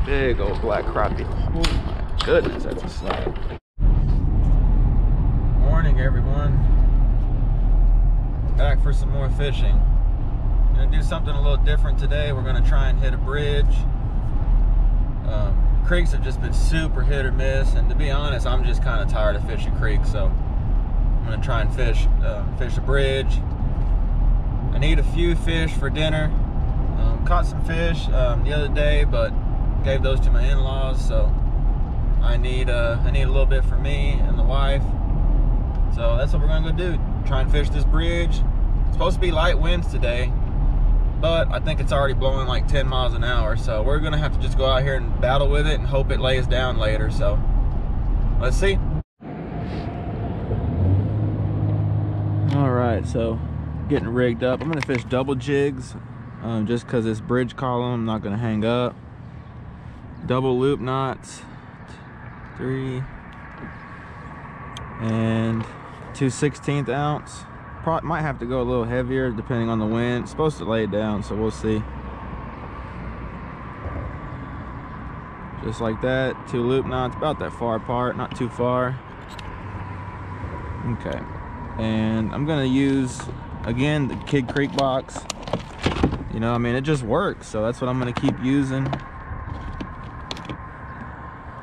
Big old black crappie. Oh my goodness, that's a sight. Morning, everyone. Back for some more fishing. Gonna do something a little different today. We're gonna try and hit a bridge. Creeks have just been super hit or miss, and to be honest, I'm just kind of tired of fishing creeks, so I'm gonna try and fish a bridge. I need a few fish for dinner. Caught some fish the other day, but gave those to my in-laws, so I need a little bit for me and the wife. So that's what we're gonna go do. Try and fish this bridge. It's supposed to be light winds today, but I think it's already blowing like 10 miles an hour, so we're gonna have to just go out here and battle with it and hope it lays down later. So let's see. All right, so getting rigged up. I'm gonna fish double jigs just because this bridge column, I'm not gonna hang up. Double loop knots, 3 and 2 16th ounce. Probably might have to go a little heavier depending on the wind. It's supposed to lay it down, so we'll see. Just like that, 2 loop knots, about that far apart, not too far. Okay, and I'm gonna use again the Kid Creek box. You know, I mean, it just works, so that's what I'm gonna keep using.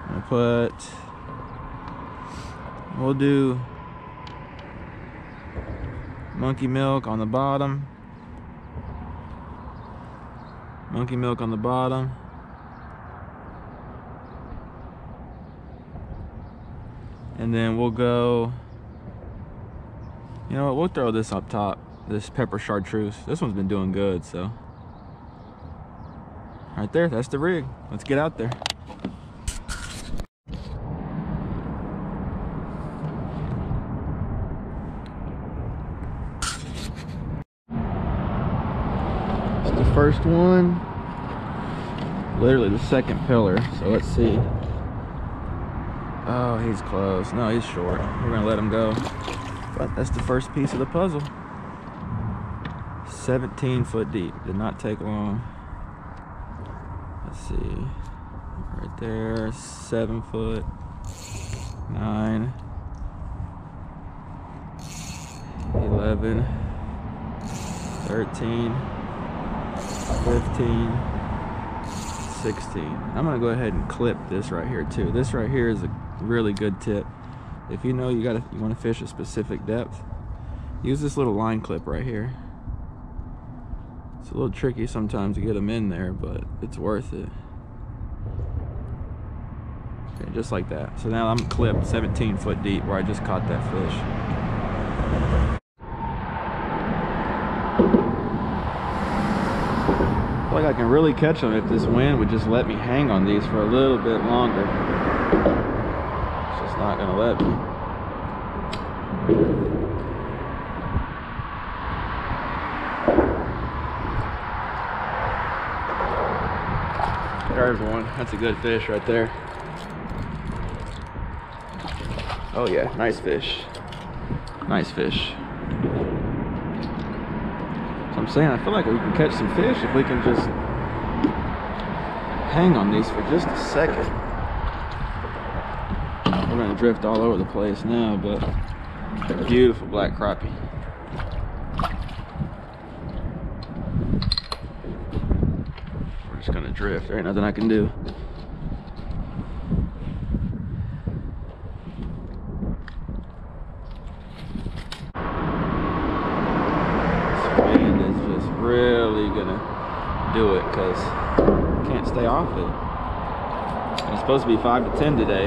I'm gonna we'll do monkey milk on the bottom, monkey milk on the bottom, and then we'll go, you know what, we'll throw this up top, this pepper chartreuse. This one's been doing good, so right there, that's the rig. Let's get out there. First one, literally the second pillar, so let's see. Oh, he's close. No, he's short. We're gonna let him go, but that's the first piece of the puzzle. 17 foot deep. Did not take long. Let's see, right there, 7 foot, 9, 11, 13, 15, 16. I'm gonna go ahead and clip this right here too. This right here is a really good tip. If you know you want to fish a specific depth, use this little line clip right here. It's a little tricky sometimes to get them in there, but it's worth it. Okay, just like that. So now I'm clipped 17 foot deep where I just caught that fish. Like I can really catch them if this wind would just let me hang on these for a little bit longer. It's just not gonna let me. There's one. That's a good fish right there. Oh yeah, nice fish. Nice fish. I'm saying, I feel like we can catch some fish if we can just hang on these for just a second. We're gonna drift all over the place now, but beautiful black crappie. We're just gonna drift. There ain't nothing I can do. Really gonna do it because can't stay off it. It's supposed to be 5 to 10 today,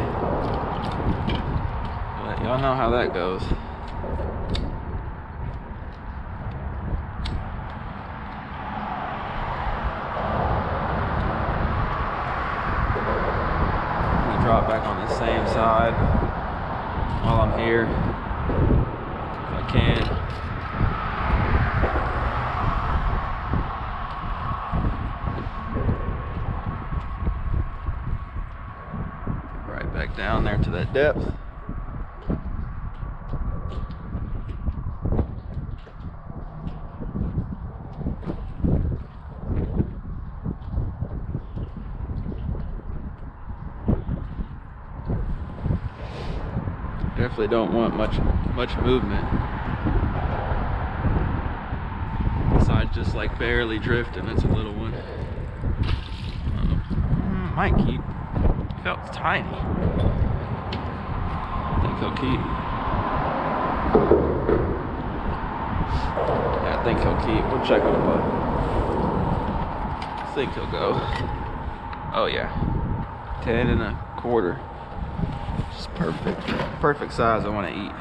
but y'all know how that goes. I'm gonna drop back on the same side while I'm here if I can. Back down there to that depth. Definitely don't want much movement. Besides just like barely drifting. That's a little one. Might keep. Felt tiny. I think he'll keep. Yeah, I think he'll keep. We'll check him, but I think he'll go. Oh yeah, 10 1/4. Just perfect. Perfect size I want to eat.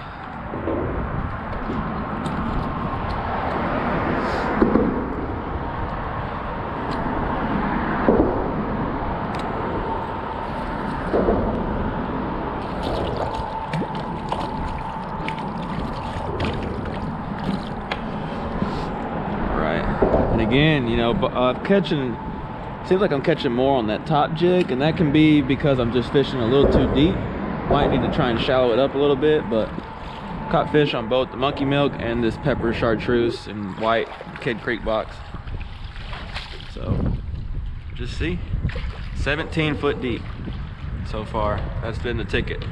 Again, you know, seems like I'm catching more on that top jig, and that can be because I'm just fishing a little too deep. Might need to try and shallow it up a little bit, but caught fish on both the monkey milk and this pepper chartreuse and white Kid Creek box. So just see, 17 foot deep so far. That's been the ticket.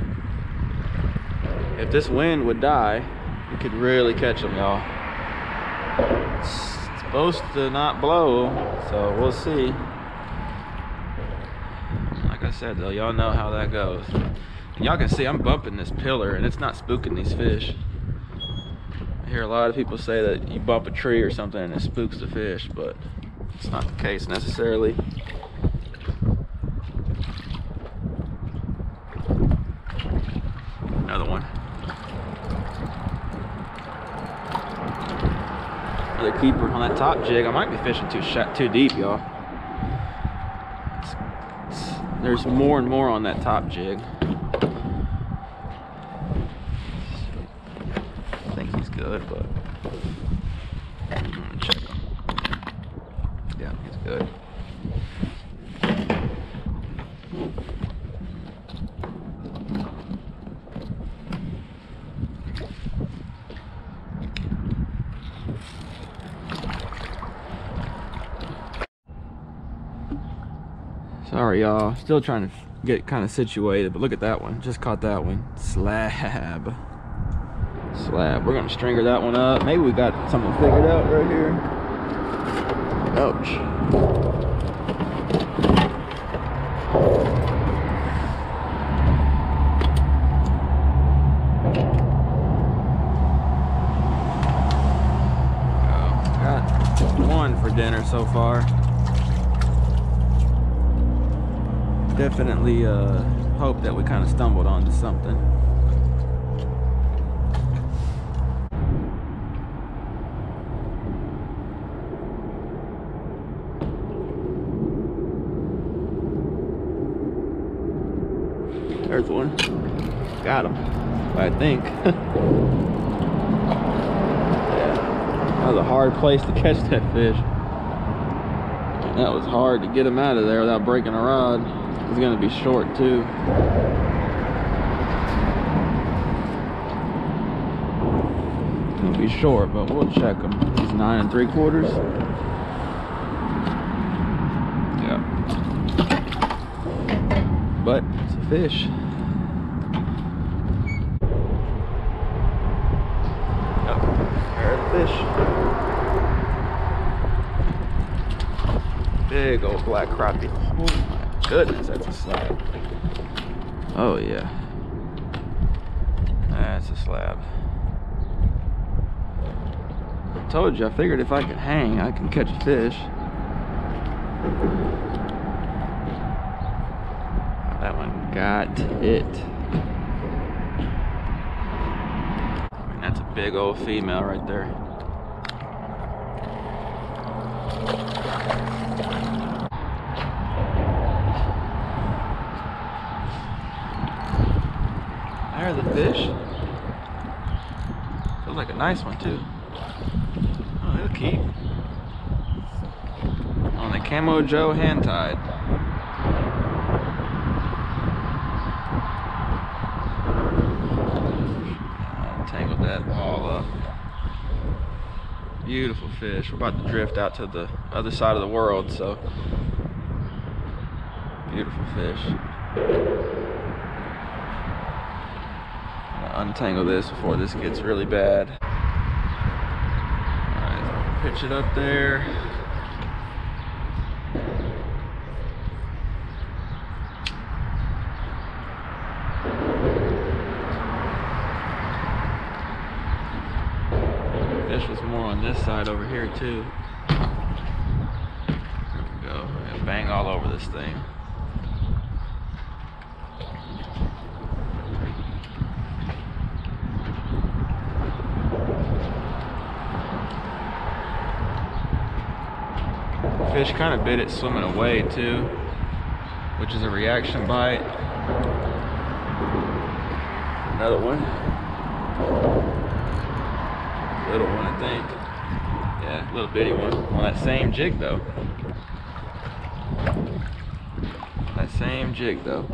If this wind would die, we could really catch them, y'all. Supposed to not blow, so we'll see. Like I said though, y'all know how that goes. And y'all can see I'm bumping this pillar and it's not spooking these fish. I hear a lot of people say that you bump a tree or something and it spooks the fish, but it's not the case necessarily. Another one. Another keeper on that top jig. I might be fishing too deep, y'all. There's more and more on that top jig. I think he's good, but I'm gonna check him. Yeah, he's good. Sorry y'all, still trying to get kind of situated, but look at that one. Just caught that one. Slab. We're gonna stringer that one up. Maybe we got something figured out right here. Ouch. Got one for dinner so far. Definitely hope that we kind of stumbled onto something. There's one. Got him, I think. Yeah, that was a hard place to catch that fish. That was hard to get him out of there without breaking a rod. He's gonna be short too. He'll be short, but we'll check him. He's 9 3/4. Yeah. But it's a fish. Yep. There's a fish. Big old black crappie. Oh my goodness, that's a slab. Oh yeah, that's a slab. I told you, I figured if I could hang, I can catch a fish. That one got it. I mean, that's a big old female right there. There's the fish. Feels like a nice one too. Oh, he'll keep. On the Camo Joe hand tied. Tangled that all up. Beautiful fish. We're about to drift out to the other side of the world, so beautiful fish. untangle this before this gets really bad. Alright, pitch it up there. Fish was more on this side over here too. There we go. And bang all over this thing. Fish kind of bit it swimming away too, which is a reaction bite. Another one. Little one, I think. Yeah, little bitty one. On that same jig though. That same jig though.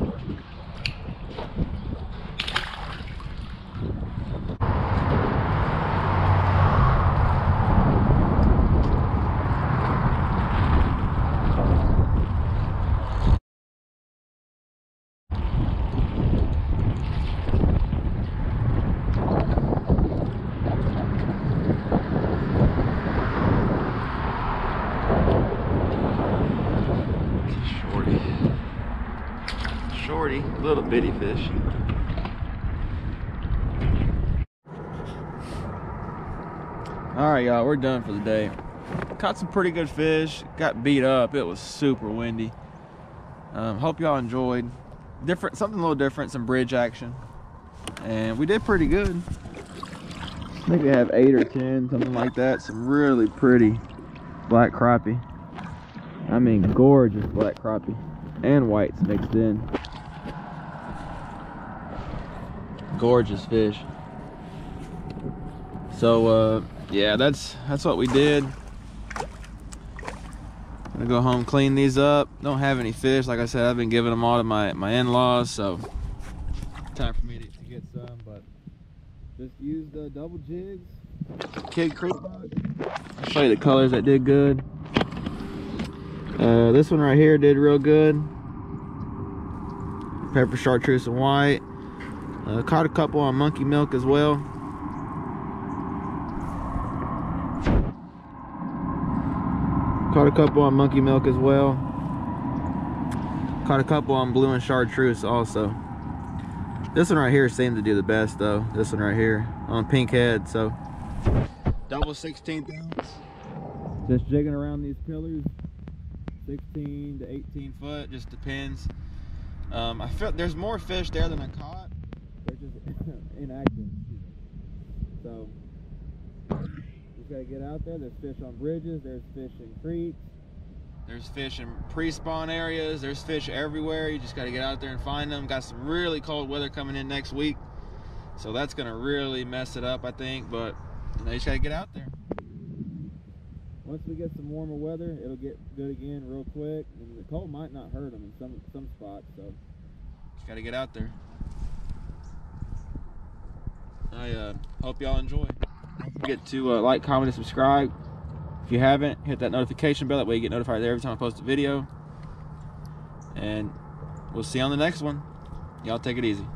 Shorty, little bitty fish. Alright y'all, we're done for the day. Caught some pretty good fish, got beat up, it was super windy. Hope y'all enjoyed. Something a little different, some bridge action. And we did pretty good. I think we have 8 or 10, something like that. Some really pretty black crappie. I mean gorgeous black crappie. And whites mixed in. Gorgeous fish. So yeah, that's what we did. Gonna go home, clean these up. Don't have any fish, like I said. I've been giving them all to my in-laws, so time for me to get some. But just use the double jigs, Kid Creek bug. I'll show you the colors that did good. This one right here did real good. Pepper, chartreuse, and white. Caught a couple on monkey milk as well. Caught a couple on monkey milk as well. Caught a couple on blue and chartreuse also. This one right here seemed to do the best though. This one right here on pink head. So double 16th ounce. Just jigging around these pillars. 16 to 18 foot, just depends. I feel there's more fish there than I caught. They're just inactive. So just gotta get out there. There's fish on bridges, there's fish in creeks, there's fish in pre-spawn areas, there's fish everywhere. You just gotta get out there and find them. Got some really cold weather coming in next week, so that's gonna really mess it up, I think. But you know, you just gotta get out there. Once we get some warmer weather, it'll get good again real quick, and the cold might not hurt them in some spots. So just gotta get out there. I hope y'all enjoy. Don't forget to like, comment, and subscribe. If you haven't, hit that notification bell. That way you get notified every time I post a video. And we'll see you on the next one. Y'all take it easy.